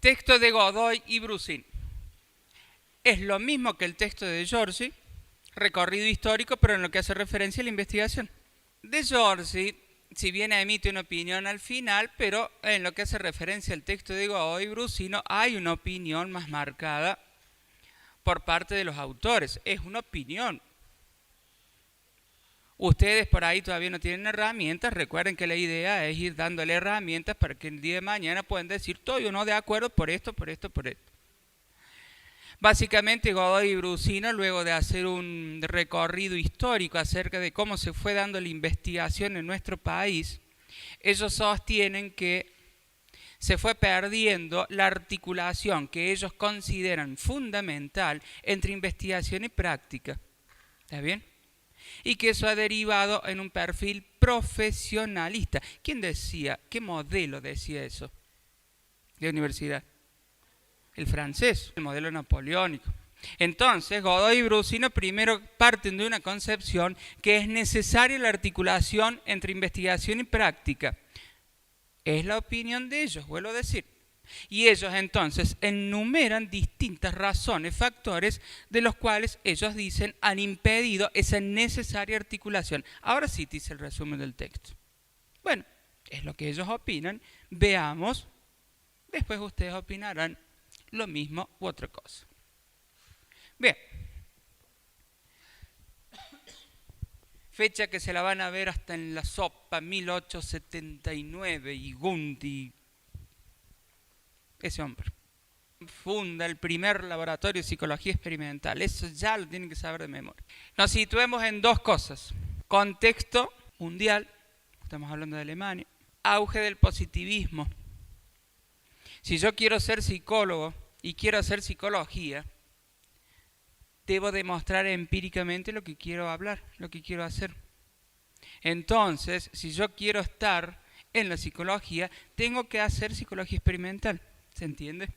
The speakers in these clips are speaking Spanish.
texto de Godoy y Brusin. Es lo mismo que el texto de Giorgi, recorrido histórico, pero en lo que hace referencia a la investigación. De Giorgi, si bien emite una opinión al final, pero en lo que hace referencia al texto de Godoy y Brusino, hay una opinión más marcada por parte de los autores. Es una opinión. Ustedes por ahí todavía no tienen herramientas. Recuerden que la idea es ir dándole herramientas para que el día de mañana puedan decir estoy o no de acuerdo por esto, por esto, por esto. Básicamente Godoy y Brusino, luego de hacer un recorrido histórico acerca de cómo se fue dando la investigación en nuestro país, ellos sostienen que se fue perdiendo la articulación que ellos consideran fundamental entre investigación y práctica. ¿Está bien? Y que eso ha derivado en un perfil profesionalista. ¿Quién decía? ¿Qué modelo decía eso de universidad? El francés, el modelo napoleónico. Entonces, Godoy y Brusino primero parten de una concepción que es necesaria la articulación entre investigación y práctica. Es la opinión de ellos, vuelvo a decir. Y ellos entonces enumeran distintas razones, factores, de los cuales ellos dicen han impedido esa necesaria articulación. Ahora sí te hice el resumen del texto. Bueno, es lo que ellos opinan. Veamos, después ustedes opinarán lo mismo u otra cosa. Bien. Fecha que se la van a ver hasta en la sopa, 1879, y Gunti, ese hombre, funda el primer laboratorio de psicología experimental. Eso ya lo tienen que saber de memoria. Nos situemos en dos cosas. Contexto mundial, estamos hablando de Alemania. Auge del positivismo. Si yo quiero ser psicólogo y quiero hacer psicología, debo demostrar empíricamente lo que quiero hablar, lo que quiero hacer. Entonces, si yo quiero estar en la psicología, tengo que hacer psicología experimental. ¿Se entiende?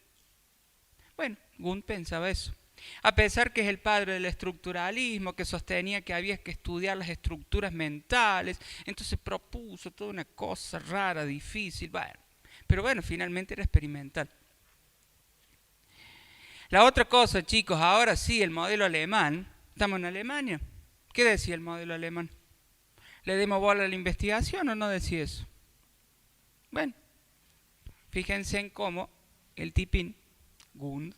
Bueno, Wundt pensaba eso. A pesar que es el padre del estructuralismo, que sostenía que había que estudiar las estructuras mentales, entonces propuso toda una cosa rara, difícil, bueno. Pero bueno, finalmente era experimental. La otra cosa, chicos, ahora sí, el modelo alemán. ¿Estamos en Alemania? ¿Qué decía el modelo alemán? ¿Le demos bola a la investigación o no decía eso? Bueno, fíjense en cómo el tipín, Wundt,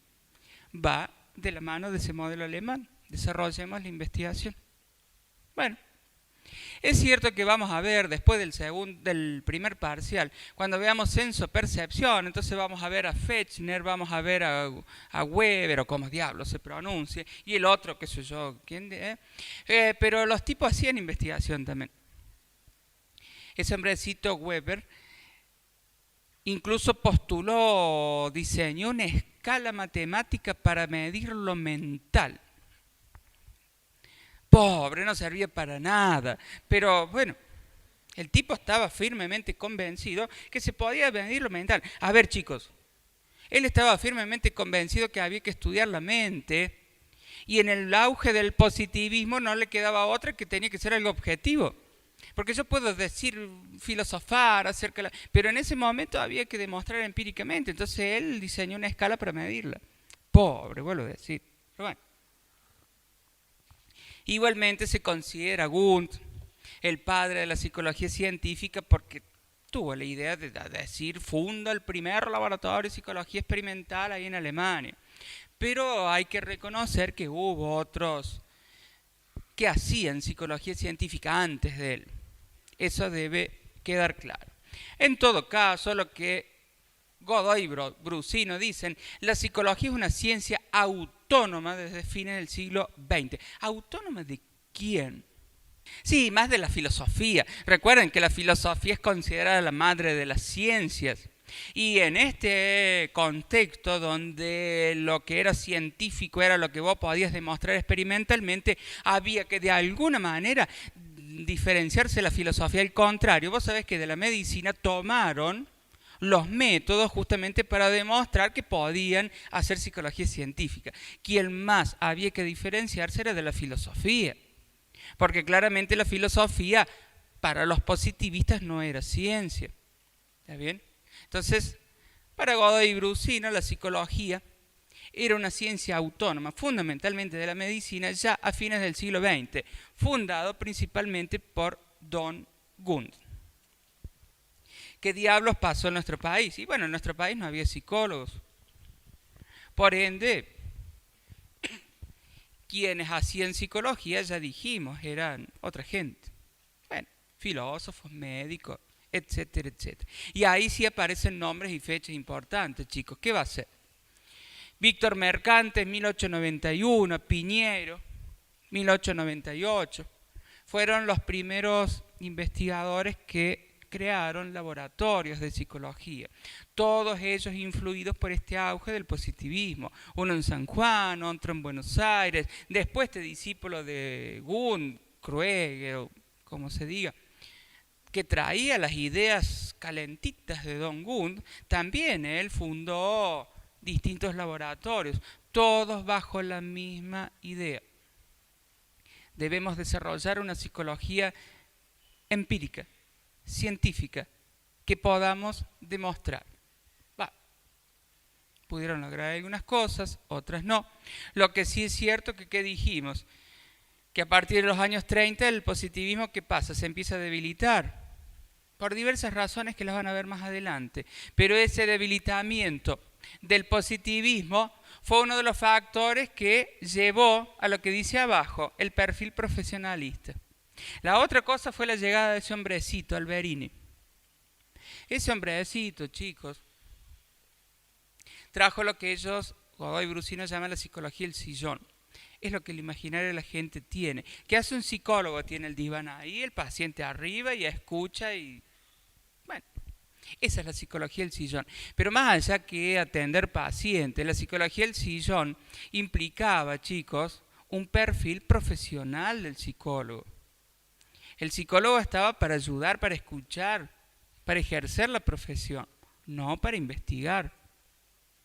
va de la mano de ese modelo alemán. Desarrollemos la investigación. Bueno. Es cierto que vamos a ver después del primer parcial, cuando veamos censo-percepción, entonces vamos a ver a Fechner, vamos a ver a Weber, o como diablo se pronuncie, y el otro, qué sé yo, ¿quién? Pero los tipos hacían investigación también. Ese hombrecito Weber incluso postuló, diseñó una escala matemática para medir lo mental. Pobre, no servía para nada. Pero bueno, el tipo estaba firmemente convencido que se podía medir lo mental. A ver, chicos, él estaba firmemente convencido que había que estudiar la mente y en el auge del positivismo no le quedaba otra que tenía que ser algo objetivo. Porque yo puedo decir, filosofar acerca de pero en ese momento había que demostrar empíricamente. Entonces él diseñó una escala para medirla. Pobre, vuelvo a decir. Pero bueno. Igualmente se considera Wundt el padre de la psicología científica porque tuvo la idea de decir, funda el primer laboratorio de psicología experimental ahí en Alemania. Pero hay que reconocer que hubo otros que hacían psicología científica antes de él. Eso debe quedar claro. En todo caso, lo que Godoy y Brusino dicen, la psicología es una ciencia autónoma desde fines del siglo XX. ¿Autónoma de quién? Sí, más de la filosofía. Recuerden que la filosofía es considerada la madre de las ciencias. Y en este contexto donde lo que era científico era lo que vos podías demostrar experimentalmente, había que de alguna manera diferenciarse la filosofía. Al contrario, vos sabés que de la medicina tomaron los métodos justamente para demostrar que podían hacer psicología científica. Quien más había que diferenciarse era de la filosofía, porque claramente la filosofía para los positivistas no era ciencia. ¿Está bien? Entonces, Para Godoy Brusino, la psicología era una ciencia autónoma, fundamentalmente de la medicina, ya a fines del siglo XX, fundado principalmente por Don Gund. ¿Qué diablos pasó en nuestro país? Y bueno, en nuestro país no había psicólogos. Por ende, quienes hacían psicología, ya dijimos, eran otra gente. Bueno, filósofos, médicos, etcétera, etcétera. Y ahí sí aparecen nombres y fechas importantes, chicos. ¿Qué va a ser? Víctor Mercantes, 1891, Piñero, 1898. Fueron los primeros investigadores que crearon laboratorios de psicología. Todos ellos influidos por este auge del positivismo. Uno en San Juan, otro en Buenos Aires. Después este discípulo de Gund, Krueger, o como se diga, que traía las ideas calentitas de Don Gund, también él fundó distintos laboratorios, todos bajo la misma idea. Debemos desarrollar una psicología empírica, científica, que podamos demostrar. Pudieron lograr algunas cosas, otras no. Lo que sí es cierto que, ¿qué dijimos? Que a partir de los años 30 el positivismo, ¿qué pasa? Se empieza a debilitar. Por diversas razones que las van a ver más adelante. Pero ese debilitamiento del positivismo fue uno de los factores que llevó a lo que dice abajo, el perfil profesionalista. La otra cosa fue la llegada de ese hombrecito, Alberini. Ese hombrecito, chicos, trajo lo que ellos, Godoy Brusino, llaman la psicología del sillón. Es lo que el imaginario de la gente tiene. ¿Qué hace un psicólogo? Tiene el diván ahí, el paciente arriba y escucha y... Bueno, esa es la psicología del sillón. Pero más allá que atender pacientes, la psicología del sillón implicaba, chicos, un perfil profesional del psicólogo. El psicólogo estaba para ayudar, para escuchar, para ejercer la profesión, no para investigar.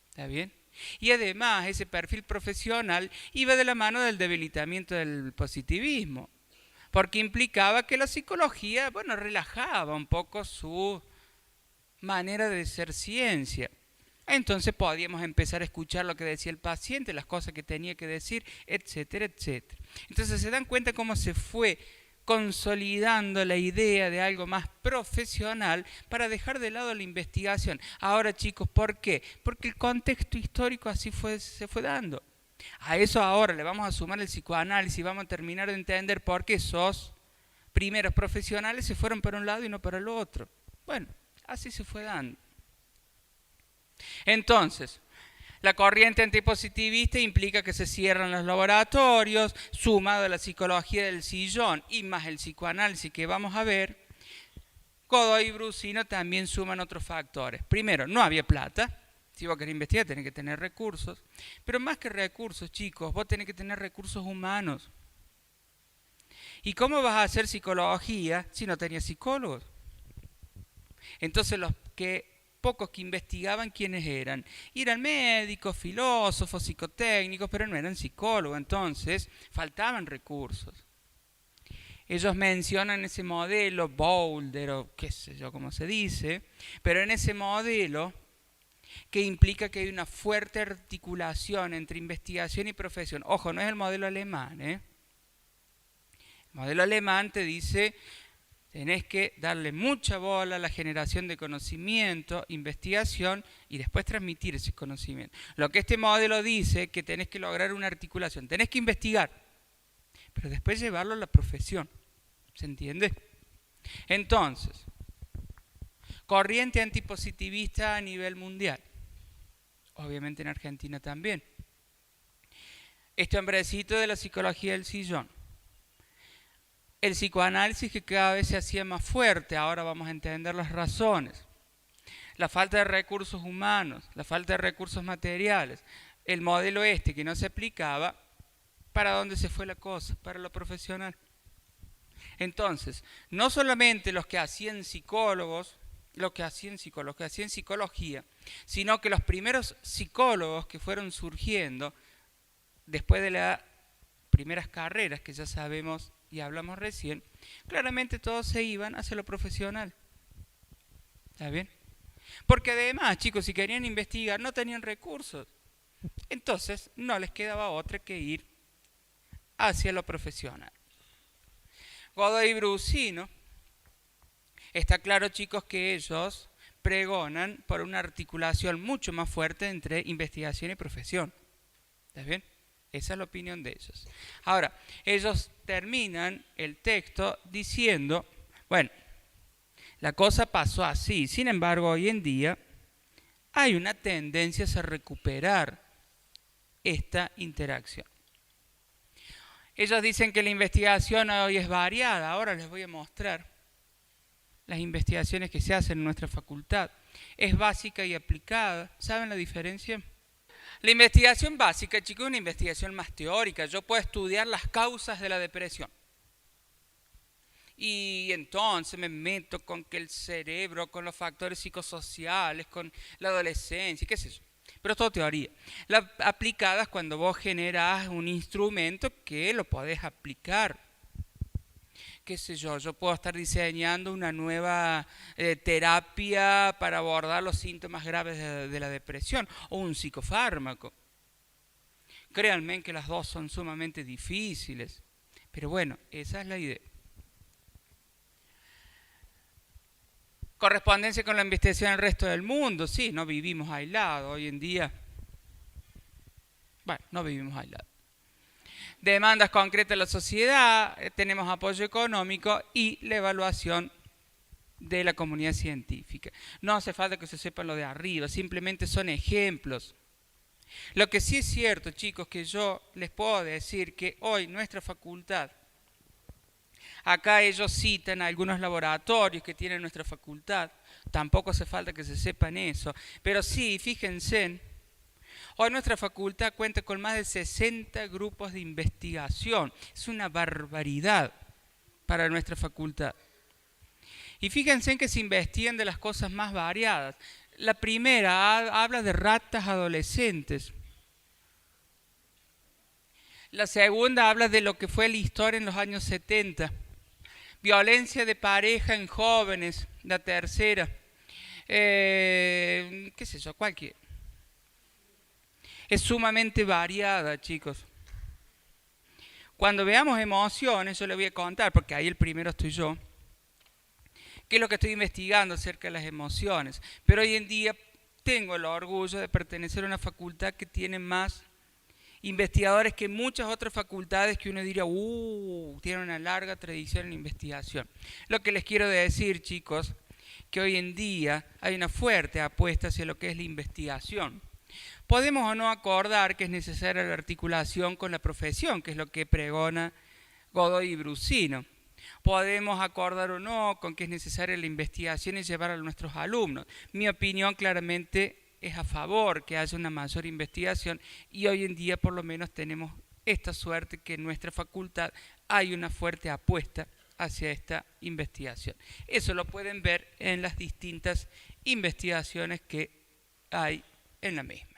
¿Está bien? Y además ese perfil profesional iba de la mano del debilitamiento del positivismo, porque implicaba que la psicología, bueno, relajaba un poco su manera de ser ciencia. Entonces podíamos empezar a escuchar lo que decía el paciente, las cosas que tenía que decir, etcétera, etcétera. Entonces se dan cuenta cómo se fue consolidando la idea de algo más profesional para dejar de lado la investigación. Ahora, chicos, ¿por qué? Porque el contexto histórico así se fue dando. A eso ahora le vamos a sumar el psicoanálisis y vamos a terminar de entender por qué esos primeros profesionales se fueron para un lado y no para el otro. Bueno, así se fue dando. Entonces, la corriente antipositivista implica que se cierran los laboratorios, sumado a la psicología del sillón y más el psicoanálisis que vamos a ver. Godoy y Brusino también suman otros factores. Primero, no había plata. Si vos querés investigar, tenés que tener recursos. Pero más que recursos, chicos, vos tenés que tener recursos humanos. ¿Y cómo vas a hacer psicología si no tenías psicólogos? Entonces pocos que investigaban, ¿quiénes eran? Y eran médicos, filósofos, psicotécnicos, pero no eran psicólogos, entonces faltaban recursos. Ellos mencionan ese modelo, Boulder, o qué sé yo cómo se dice, pero en ese modelo que implica que hay una fuerte articulación entre investigación y profesión. Ojo, no es el modelo alemán, ¿eh? El modelo alemán te dice... Tenés que darle mucha bola a la generación de conocimiento, investigación y después transmitir ese conocimiento. Lo que este modelo dice es que tenés que lograr una articulación. Tenés que investigar, pero después llevarlo a la profesión. ¿Se entiende? Entonces, corriente antipositivista a nivel mundial. Obviamente en Argentina también. Este hombrecito de la psicología del sillón. El psicoanálisis que cada vez se hacía más fuerte, ahora vamos a entender las razones. La falta de recursos humanos, la falta de recursos materiales, el modelo que no se aplicaba, ¿para dónde se fue la cosa? Para lo profesional. Entonces, no solamente los que hacían psicólogos, los que hacían psicología, sino que los primeros psicólogos que fueron surgiendo después de las primeras carreras que ya sabemos y hablamos recién, claramente todos se iban hacia lo profesional. ¿Está bien? Porque además, chicos, si querían investigar no tenían recursos. Entonces no les quedaba otra que ir hacia lo profesional. Godoy y Brussino, está claro, chicos, que ellos pregonan por una articulación mucho más fuerte entre investigación y profesión. ¿Está bien? Esa es la opinión de ellos. Ahora, ellos terminan el texto diciendo, bueno, la cosa pasó así, sin embargo, hoy en día hay una tendencia a recuperar esta interacción. Ellos dicen que la investigación hoy es variada. Ahora les voy a mostrar las investigaciones que se hacen en nuestra facultad. Es básica y aplicada. ¿Saben la diferencia? La investigación básica, chicos, es una investigación más teórica. Yo puedo estudiar las causas de la depresión. Y entonces me meto con que el cerebro, con los factores psicosociales, con la adolescencia, qué sé yo. Pero es todo teoría. La aplicada es cuando vos generás un instrumento que lo podés aplicar. Qué sé yo puedo estar diseñando una nueva terapia para abordar los síntomas graves de la depresión o un psicofármaco. Créanme que las dos son sumamente difíciles. Pero bueno, esa es la idea. Correspondencia con la investigación en el resto del mundo, sí, no vivimos aislados hoy en día. Bueno, no vivimos aislados. Demandas concretas de la sociedad, tenemos apoyo económico y la evaluación de la comunidad científica. No hace falta que se sepa lo de arriba, simplemente son ejemplos. Lo que sí es cierto, chicos, que yo les puedo decir que hoy nuestra facultad, acá ellos citan algunos laboratorios que tiene nuestra facultad, tampoco hace falta que se sepan eso, pero sí, fíjense, hoy nuestra facultad cuenta con más de 60 grupos de investigación, es una barbaridad para nuestra facultad. Y fíjense que se investigan de las cosas más variadas. La primera habla de ratas adolescentes. La segunda habla de lo que fue la historia en los años 70. Violencia de pareja en jóvenes, la tercera. Qué sé yo, cualquier. Es sumamente variada, chicos. Cuando veamos emociones, yo les voy a contar, porque ahí el primero estoy yo, qué es lo que estoy investigando acerca de las emociones. Pero hoy en día tengo el orgullo de pertenecer a una facultad que tiene más investigadores que muchas otras facultades que uno diría, tienen una larga tradición en investigación. Lo que les quiero decir, chicos, que hoy en día hay una fuerte apuesta hacia lo que es la investigación. Podemos o no acordar que es necesaria la articulación con la profesión, que es lo que pregona Godoy y Brussino. Podemos acordar o no con que es necesaria la investigación y llevar a nuestros alumnos. Mi opinión claramente es a favor que haya una mayor investigación y hoy en día por lo menos tenemos esta suerte que en nuestra facultad hay una fuerte apuesta hacia esta investigación. Eso lo pueden ver en las distintas investigaciones que hay en la misma.